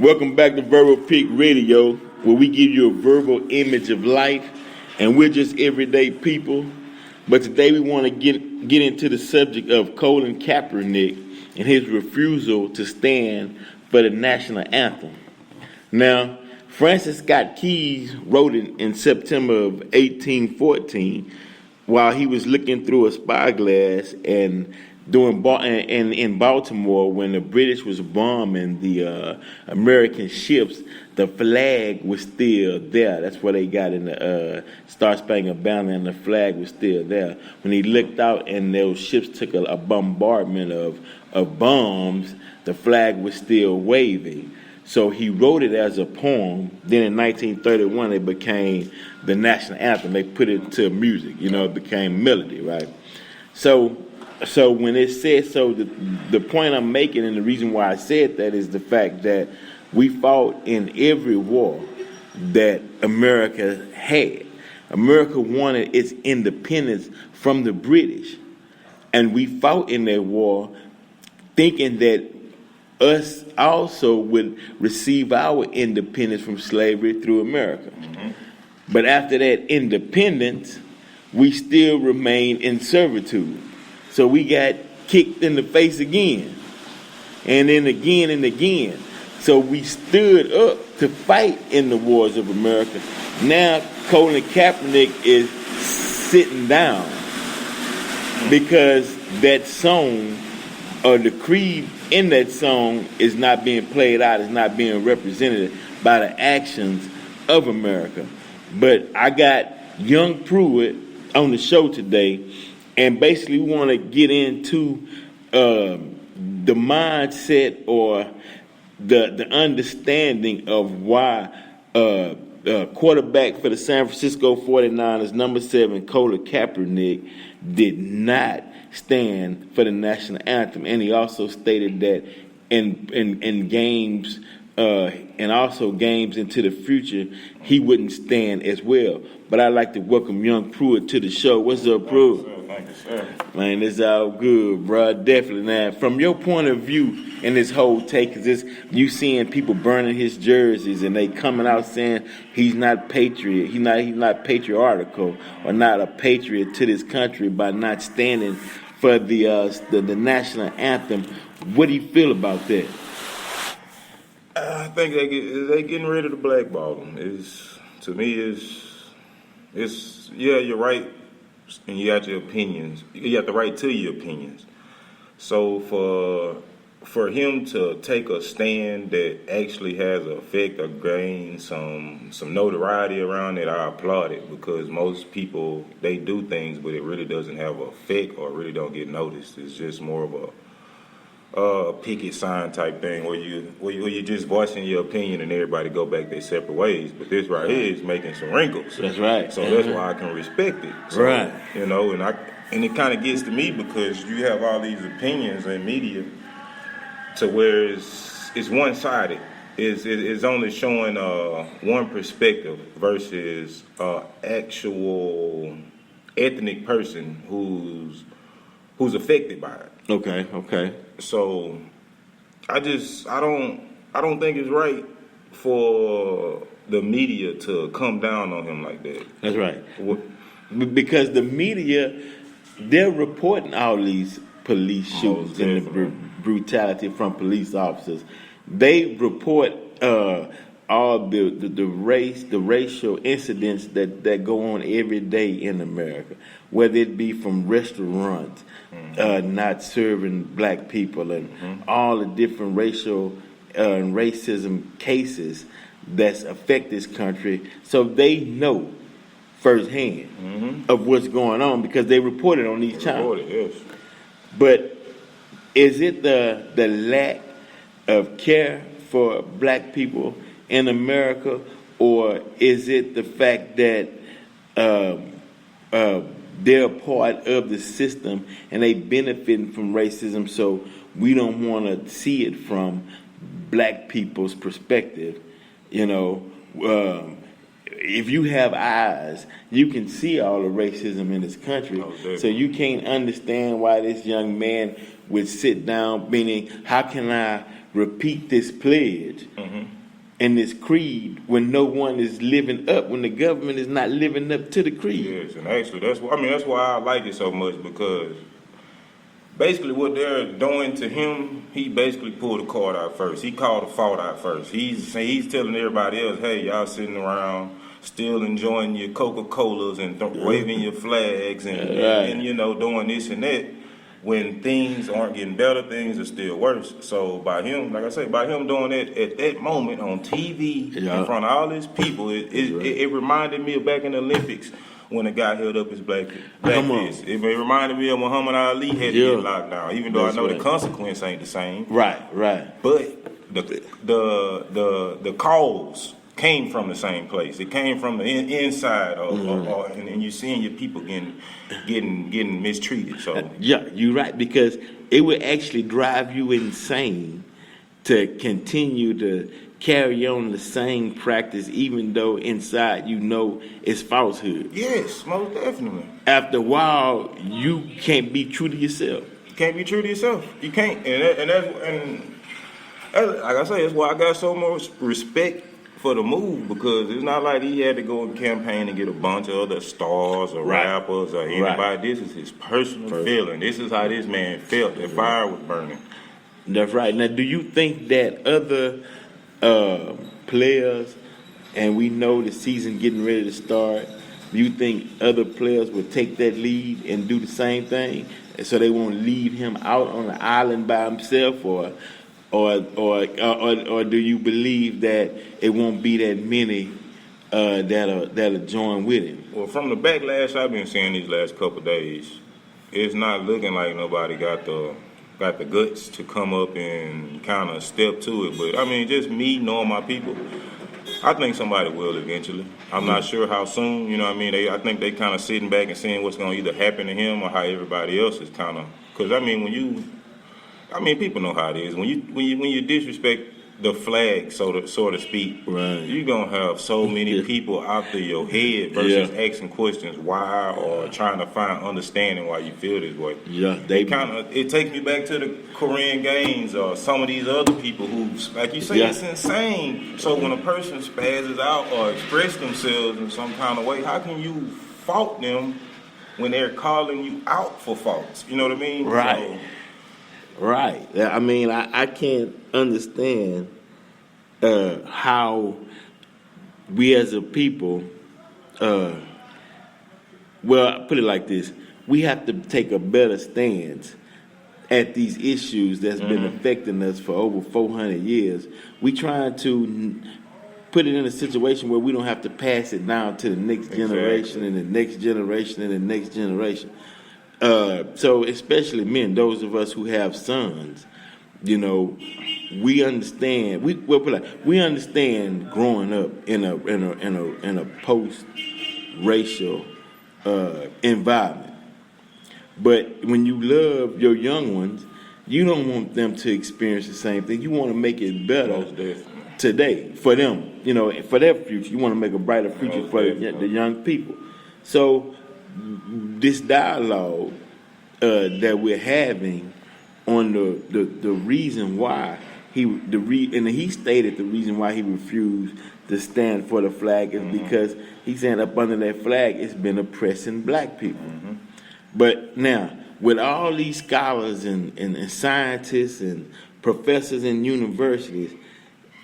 Welcome back to Verbal Peak Radio, where we give you a verbal image of life, and we're just everyday people. But today we want to get into the subject of Colin Kaepernick and his refusal to stand for the national anthem. Now, Francis Scott Key wrote it in September of 1814 while he was looking through a spyglass and in Baltimore when the British was bombing the American ships. The flag was still there. That's where they got in the Star Spangled Banner, and the flag was still there. When he looked out and those ships took a bombardment of bombs, the flag was still waving. So he wrote it as a poem. Then in 1931, it became the national anthem. They put it to music. It became melody, right? So when it says so, the point I'm making and the reason why I said that is the fact that we fought in every war that America had. America wanted its independence from the British. And we fought in that war thinking that us also would receive our independence from slavery through America. Mm-hmm. But after that independence, we still remained in servitude. So we got kicked in the face again, and then again and again. So we stood up to fight in the wars of America. Now Colin Kaepernick is sitting down because that song or the creed in that song is not being played out, is not being represented by the actions of America. But I got young Pruitt on the show today, and basically we want to get into the mindset or the understanding of why quarterback for the San Francisco 49ers, number 7, Colin Kaepernick, did not stand for the national anthem. And he also stated that in games and also games into the future, he wouldn't stand as well. But I'd like to welcome young Pruitt to the show. What's up, Pruitt? Thank you, sir. Man, it's all good, bro. Definitely. Now, from your point of view in this whole take, is this you seeing people burning his jerseys and they coming out saying he's not patriot, he's not patriotical or not a patriot to this country by not standing for the national anthem. What do you feel about that? I think they getting rid of the blackball. To me, you're right, and you got your opinions. You got the right to your opinions. So for him to take a stand that actually has an effect or gain some notoriety around it, I applaud it, because most people, they do things, but it really doesn't have an effect or really don't get noticed. It's just more of a picket sign type thing where you just voicing your opinion and everybody go back their separate ways. But this right here is making some wrinkles. That's right. So that's why I can respect it. So, right. And it kind of gets to me because you have all these opinions in media to where it's one-sided. It's only showing one perspective versus actual ethnic person who's affected by it. Okay. So I don't think it's right for the media to come down on him like that. That's right. Because the media, they're reporting all these police shootings and the brutality from police officers. They report all the racial incidents that go on every day in America, whether it be from restaurants not serving black people and all the different racial and racism cases that's affect this country. So they know firsthand of what's going on because they report it on these channels. Yes. But is it the lack of care for black people in America, or is it the fact that they're part of the system and they benefiting from racism, so we don't want to see it from black people's perspective? If you have eyes, you can see all the racism in this country. So you can't understand why this young man would sit down, meaning how can I repeat this pledge in this creed when no one is living up, when the government is not living up to the creed. Yes, and actually that's why I like it so much, because basically what they're doing to him, he basically pulled the card out first. He called the fault out first. He's telling everybody else, hey, y'all sitting around still enjoying your Coca-Colas and waving your flags and doing this and that. When things aren't getting better, things are still worse. So by him, like I say, by him doing that at that moment on TV in front of all these people, it reminded me of back in the Olympics when a guy held up his black fist. It reminded me of Muhammad Ali had to get locked down, even though I know the consequence ain't the same. Right. But the cause came from the same place. It came from the inside, and you're seeing your people getting mistreated. So yeah, you're right, because it would actually drive you insane to continue to carry on the same practice, even though inside it's falsehood. Yes, most definitely. After a while, you can't be true to yourself. You can't be true to yourself. You can't, and like I say, that's why I got so much respect for the move, because it's not like he had to go and campaign and get a bunch of other stars or rappers or anybody. Right. This is his personal feeling. This is how this man felt. That fire was burning. That's right. Now, do you think that other players, and we know the season getting ready to start, do you think other players would take that lead and do the same thing, so they won't leave him out on the island by himself, or do you believe that it won't be that many that'll join with him? Well, from the backlash I've been seeing these last couple of days, it's not looking like nobody got the guts to come up and kind of step to it. But I mean, just me knowing my people, I think somebody will eventually. I'm not sure how soon. You know what I mean? I think they kind of sitting back and seeing what's going to either happen to him or how everybody else is kind of. Because I mean, people know how it is. When you disrespect the flag, so to speak, you're gonna have so many people out there your head versus asking questions why or trying to find understanding why you feel this way. Yeah, it takes me back to the Korean Games or some of these other people who, like you say, it's insane. So when a person spazzes out or express themselves in some kind of way, how can you fault them when they're calling you out for faults? You know what I mean? Right. Right. I mean, I can't understand how we as a people, well, put it like this, we have to take a better stance at these issues that's been affecting us for over 400 years. We trying to put it in a situation where we don't have to pass it down to the next generation and the next generation and the next generation. So especially men, those of us who have sons, we understand. We understand growing up in a post-racial environment. But when you love your young ones, you don't want them to experience the same thing. You want to make it better today for them. For their future. You want to make a brighter future for the young people. So this dialogue that we're having on the reason why he stated the reason why he refused to stand for the flag is because he's saying up under that flag it's been oppressing black people. But now with all these scholars and scientists and professors in universities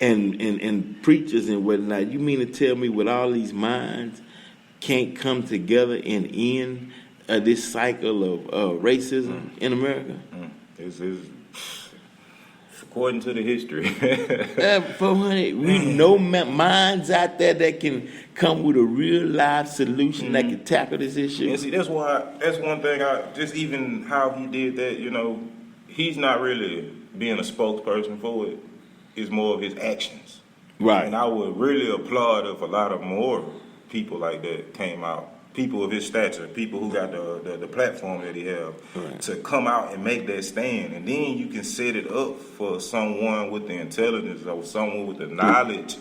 and preachers and whatnot, you mean to tell me with all these minds can't come together and end this cycle of racism in America? This is according to the history. 400, we know minds out there that can come with a real live solution that can tackle this issue. And see, that's one thing. Just even how he did that. He's not really being a spokesperson for it. It's more of his actions. Right. And I would really applaud if a lot of more people like that came out, people of his stature, people who got the platform that he have, to come out and make that stand. And then you can set it up for someone with the intelligence or someone with the knowledge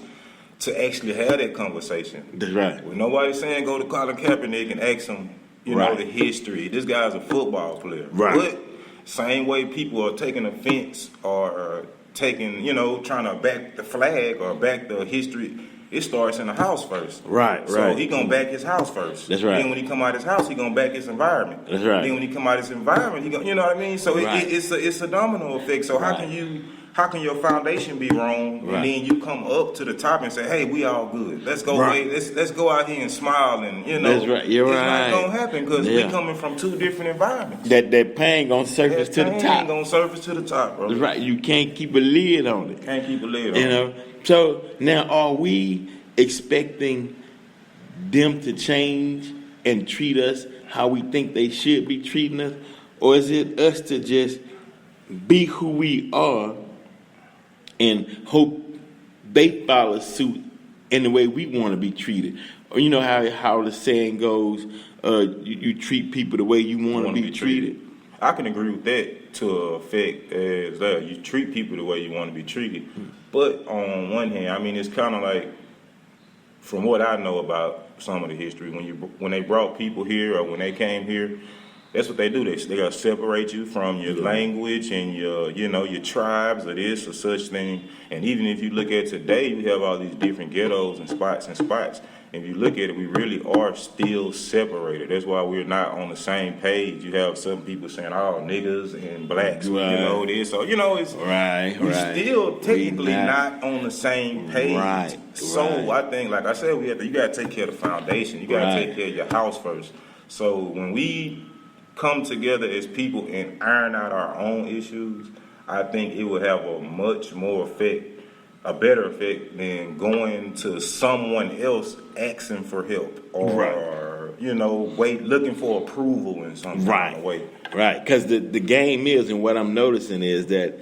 to actually have that conversation. That's right. With nobody saying go to Colin Kaepernick and ask him, the history. This guy's a football player. Right. But same way people are taking offense or taking, trying to back the flag or back the history, it starts in the house first. Right. So he gonna back his house first. That's right. Then when he come out his house, he gonna back his environment. That's right. Then when he come out his environment, he gonna, you know what I mean? So it's a domino effect. So how can your foundation be wrong, and then you come up to the top and say, "Hey, we all good. Let's go. Let's go out here and smile." And that's right. You're it's right. not gonna happen because we coming from two different environments. That pain gonna surface to the top. Pain gonna surface to the top, bro. That's right. You can't keep a lid on it. Can't keep a lid on it. You know. So now, are we expecting them to change and treat us how we think they should be treating us, or is it us to just be who we are and hope they follow suit in the way we want to be treated? Or you know how the saying goes, you treat people the way you want to be treated. I can agree with that to an effect as you treat people the way you want to be treated. But on one hand, I mean, it's kind of like, from what I know about some of the history, when they brought people here or when they came here, that's what they do. They gotta separate you from your language and your tribes or this or such thing. And even if you look at today, you have all these different ghettos and spots. If you look at it, we really are still separated. That's why we're not on the same page. You have some people saying, "Oh, niggas and blacks," this. So it's we're still technically not on the same page. Right. So I think, like I said, you got to take care of the foundation. You got to take care of your house first. So when we come together as people and iron out our own issues, I think it will have a much more a better effect than going to someone else asking for help or looking for approval in some kind of way. Right, because the game is, and what I'm noticing is that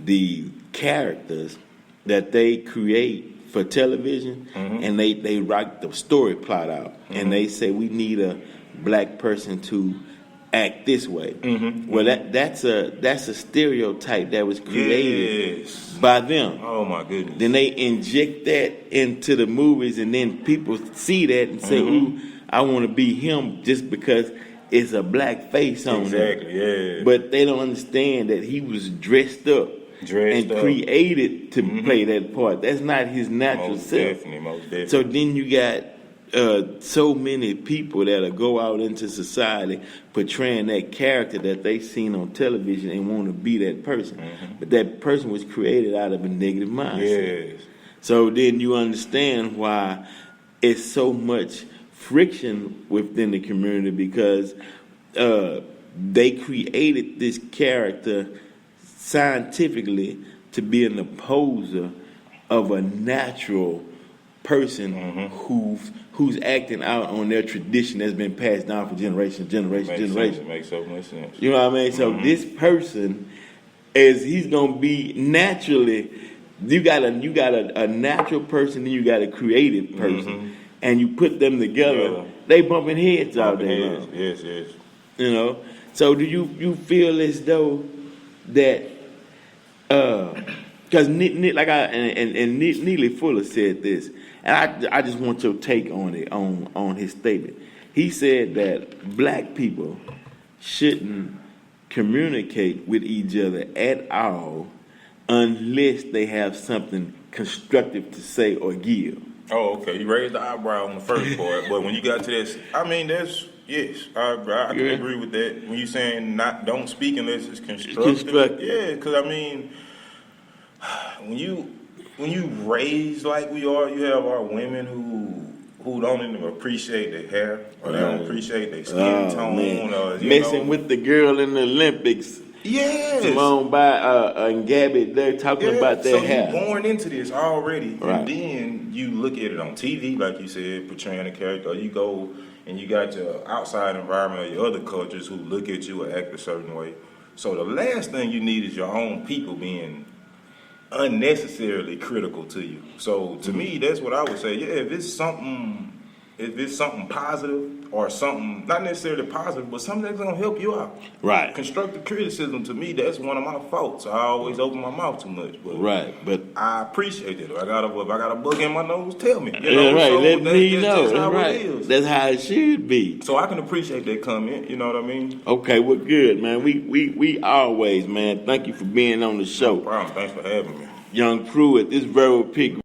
the characters that they create for television, and they write the story plot out, and they say we need a black person to act this way. Well, that's a stereotype that was created by them. Oh my goodness! Then they inject that into the movies, and then people see that and say, "Ooh, I want to be him," just because it's a black face on him. Exactly. Yeah. But they don't understand that he was dressed up and created to play that part. That's not his natural self. Most definitely. So then you got so many people that'll go out into society portraying that character that they seen on television and want to be that person. But that person was created out of a negative mindset. Yes. So then you understand why it's so much friction within the community, because they created this character scientifically to be an opposer of a natural person who's acting out on their tradition that's been passed down for generation. It makes so much sense. You know what I mean? So this person he's gonna be naturally. You got a natural person, and you got a creative person, and you put them together. They bumping heads out there. Yes. You know. So do you feel as though that because Neely Fuller said this, and I just want your take on it, on his statement. He said that black people shouldn't communicate with each other at all unless they have something constructive to say or give. Oh, okay. You raised the eyebrow on the first part, but when you got to this, I mean, yes, I can agree with that. When you're saying don't speak unless it's constructive. Yeah, because I mean, when you raise like we are, you have our women who don't even appreciate their hair, or they don't appreciate their skin tone, or messing with the girl in the Olympics. Yes. Simone and Gabby, they're talking about their hair. So you're born into this already, right. And then you look at it on TV, like you said, portraying a character, or you go and you got your outside environment or your other cultures who look at you and act a certain way. So the last thing you need is your own people being unnecessarily critical to you. So to me, that's what I would say. Yeah, if if it's something positive or something not necessarily positive, but something that's gonna help you out. Right. Constructive criticism, to me, that's one of my faults. I always open my mouth too much. But Right, but I appreciate it. If I got a bug in my nose, tell me. You yeah, know, right. so Let me that's know. just That's how right. it is. That's how it should be. So I can appreciate that comment. You know what I mean? Okay, well, good, man. We always, man. Thank you for being on the show, No problem. Thanks for having me. Young Pruitt. This verbal pick.